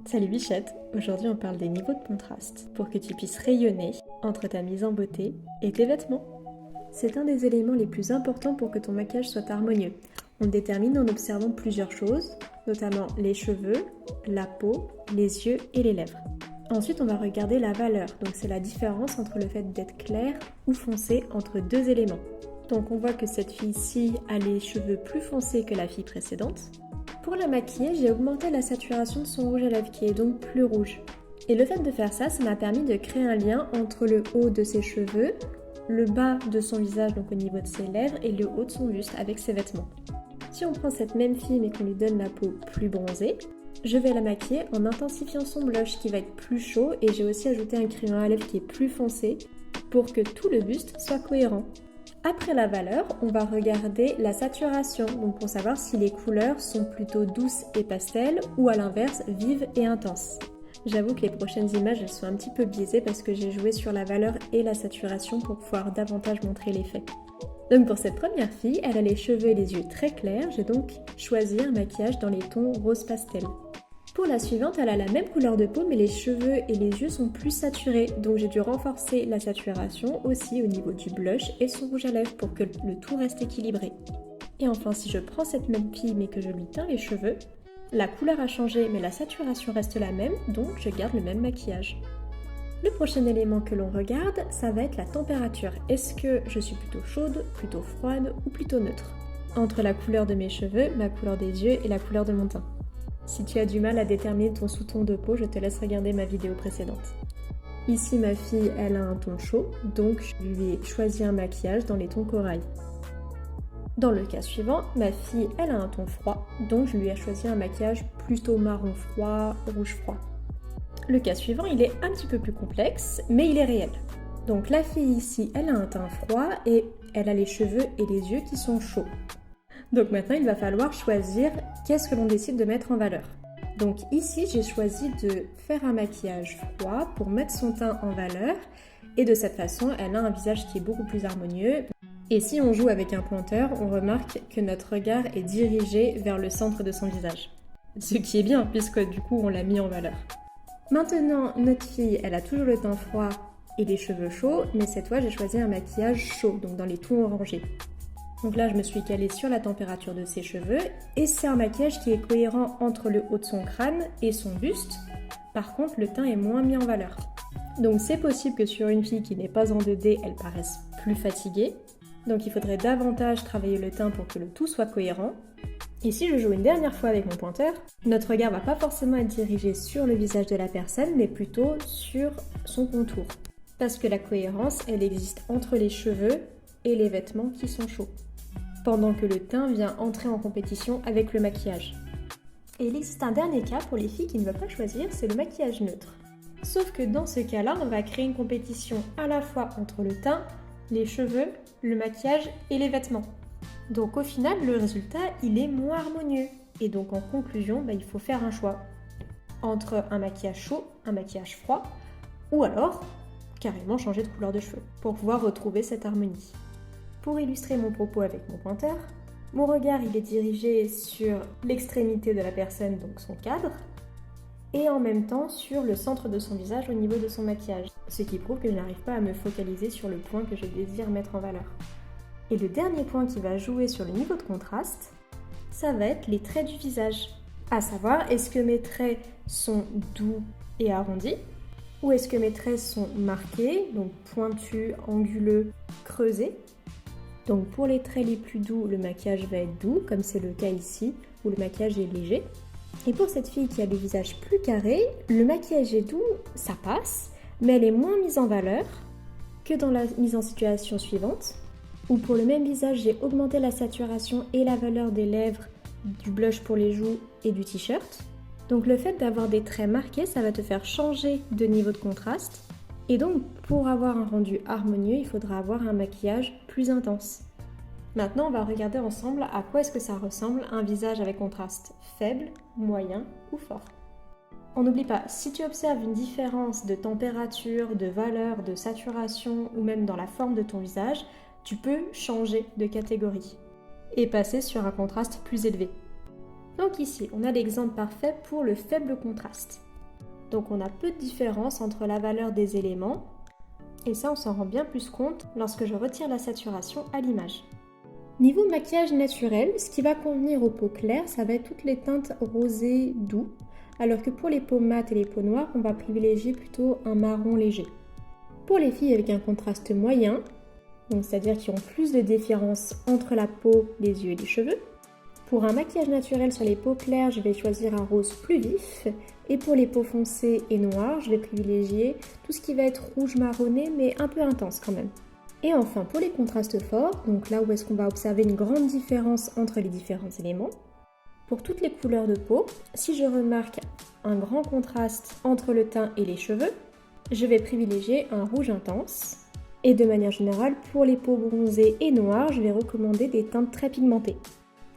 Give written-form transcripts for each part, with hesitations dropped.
Salut Bichette, aujourd'hui on parle des niveaux de contraste pour que tu puisses rayonner entre ta mise en beauté et tes vêtements. C'est un des éléments les plus importants pour que ton maquillage soit harmonieux. On le détermine en observant plusieurs choses, notamment les cheveux, la peau, les yeux et les lèvres. Ensuite on va regarder la valeur, donc c'est la différence entre le fait d'être clair ou foncé entre deux éléments. Donc on voit que cette fille-ci a les cheveux plus foncés que la fille précédente. Pour la maquiller, j'ai augmenté la saturation de son rouge à lèvres qui est donc plus rouge. Et le fait de faire ça, ça m'a permis de créer un lien entre le haut de ses cheveux, le bas de son visage, donc au niveau de ses lèvres, et le haut de son buste avec ses vêtements. Si on prend cette même fille mais qu'on lui donne la peau plus bronzée, je vais la maquiller en intensifiant son blush qui va être plus chaud et j'ai aussi ajouté un crayon à lèvres qui est plus foncé pour que tout le buste soit cohérent. Après la valeur, on va regarder la saturation, donc pour savoir si les couleurs sont plutôt douces et pastel ou à l'inverse vives et intenses. J'avoue que les prochaines images elles sont un petit peu biaisées parce que j'ai joué sur la valeur et la saturation pour pouvoir davantage montrer l'effet. Donc pour cette première fille, elle a les cheveux et les yeux très clairs, j'ai donc choisi un maquillage dans les tons rose pastel. Pour la suivante, elle a la même couleur de peau mais les cheveux et les yeux sont plus saturés, donc j'ai dû renforcer la saturation aussi au niveau du blush et son rouge à lèvres pour que le tout reste équilibré. Et enfin, si je prends cette même fille mais que je lui teins les cheveux, la couleur a changé mais la saturation reste la même, donc je garde le même maquillage. Le prochain élément que l'on regarde, ça va être la température. Est-ce que je suis plutôt chaude, plutôt froide ou plutôt neutre? Entre la couleur de mes cheveux, ma couleur des yeux et la couleur de mon teint. Si tu as du mal à déterminer ton sous-ton de peau, je te laisse regarder ma vidéo précédente. Ici, ma fille, elle a un ton chaud, donc je lui ai choisi un maquillage dans les tons corail. Dans le cas suivant, ma fille, elle a un ton froid, donc je lui ai choisi un maquillage plutôt marron froid, rouge froid. Le cas suivant, il est un petit peu plus complexe, mais il est réel. Donc la fille ici, elle a un teint froid et elle a les cheveux et les yeux qui sont chauds. Donc maintenant, il va falloir choisir qu'est-ce que l'on décide de mettre en valeur. Donc ici, j'ai choisi de faire un maquillage froid pour mettre son teint en valeur. Et de cette façon, elle a un visage qui est beaucoup plus harmonieux. Et si on joue avec un pointeur, on remarque que notre regard est dirigé vers le centre de son visage. Ce qui est bien, puisque du coup, on l'a mis en valeur. Maintenant, notre fille, elle a toujours le teint froid et les cheveux chauds, mais cette fois, j'ai choisi un maquillage chaud, donc dans les tons orangés. Donc là, je me suis calée sur la température de ses cheveux et c'est un maquillage qui est cohérent entre le haut de son crâne et son buste. Par contre, le teint est moins mis en valeur. Donc c'est possible que sur une fille qui n'est pas en 2D, elle paraisse plus fatiguée. Donc il faudrait davantage travailler le teint pour que le tout soit cohérent. Et si je joue une dernière fois avec mon pointeur, notre regard va pas forcément être dirigé sur le visage de la personne, mais plutôt sur son contour. Parce que la cohérence, elle existe entre les cheveux et les vêtements qui sont chauds, pendant que le teint vient entrer en compétition avec le maquillage. Et il existe un dernier cas pour les filles qui ne veulent pas choisir, c'est le maquillage neutre. Sauf que dans ce cas-là, on va créer une compétition à la fois entre le teint, les cheveux, le maquillage et les vêtements. Donc au final, le résultat, il est moins harmonieux. Et donc en conclusion, il faut faire un choix entre un maquillage chaud, un maquillage froid, ou alors carrément changer de couleur de cheveux pour pouvoir retrouver cette harmonie. Pour illustrer mon propos avec mon pointeur, mon regard il est dirigé sur l'extrémité de la personne, donc son cadre, et en même temps sur le centre de son visage au niveau de son maquillage, ce qui prouve que je n'arrive pas à me focaliser sur le point que je désire mettre en valeur. Et le dernier point qui va jouer sur le niveau de contraste, ça va être les traits du visage. À savoir, est-ce que mes traits sont doux et arrondis, ou est-ce que mes traits sont marqués, donc pointus, anguleux, creusés. Donc pour les traits les plus doux, le maquillage va être doux, comme c'est le cas ici, où le maquillage est léger. Et pour cette fille qui a le visage plus carré, le maquillage est doux, ça passe, mais elle est moins mise en valeur que dans la mise en situation suivante, où pour le même visage, j'ai augmenté la saturation et la valeur des lèvres, du blush pour les joues et du t-shirt. Donc le fait d'avoir des traits marqués, ça va te faire changer de niveau de contraste. Et donc, pour avoir un rendu harmonieux, il faudra avoir un maquillage plus intense. Maintenant, on va regarder ensemble à quoi est-ce que ça ressemble un visage avec contraste faible, moyen ou fort. On n'oublie pas, si tu observes une différence de température, de valeur, de saturation ou même dans la forme de ton visage, tu peux changer de catégorie et passer sur un contraste plus élevé. Donc ici, on a l'exemple parfait pour le faible contraste. Donc on a peu de différence entre la valeur des éléments. Et ça, on s'en rend bien plus compte lorsque je retire la saturation à l'image. Niveau maquillage naturel, ce qui va convenir aux peaux claires, ça va être toutes les teintes rosées doux, alors que pour les peaux mates et les peaux noires, on va privilégier plutôt un marron léger. Pour les filles avec un contraste moyen, donc c'est-à-dire qui ont plus de différence entre la peau, les yeux et les cheveux, pour un maquillage naturel sur les peaux claires, je vais choisir un rose plus vif, et pour les peaux foncées et noires, je vais privilégier tout ce qui va être rouge marronné, mais un peu intense quand même. Et enfin, pour les contrastes forts, donc là où est-ce qu'on va observer une grande différence entre les différents éléments, pour toutes les couleurs de peau, si je remarque un grand contraste entre le teint et les cheveux, je vais privilégier un rouge intense. Et de manière générale, pour les peaux bronzées et noires, je vais recommander des teintes très pigmentées.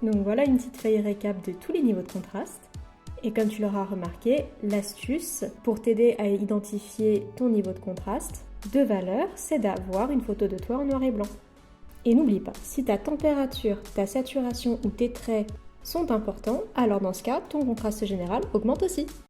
Donc voilà une petite feuille récap de tous les niveaux de contraste. Et comme tu l'auras remarqué, l'astuce pour t'aider à identifier ton niveau de contraste de valeur, c'est d'avoir une photo de toi en noir et blanc. Et n'oublie pas, si ta température, ta saturation ou tes traits sont importants, alors dans ce cas, ton contraste général augmente aussi.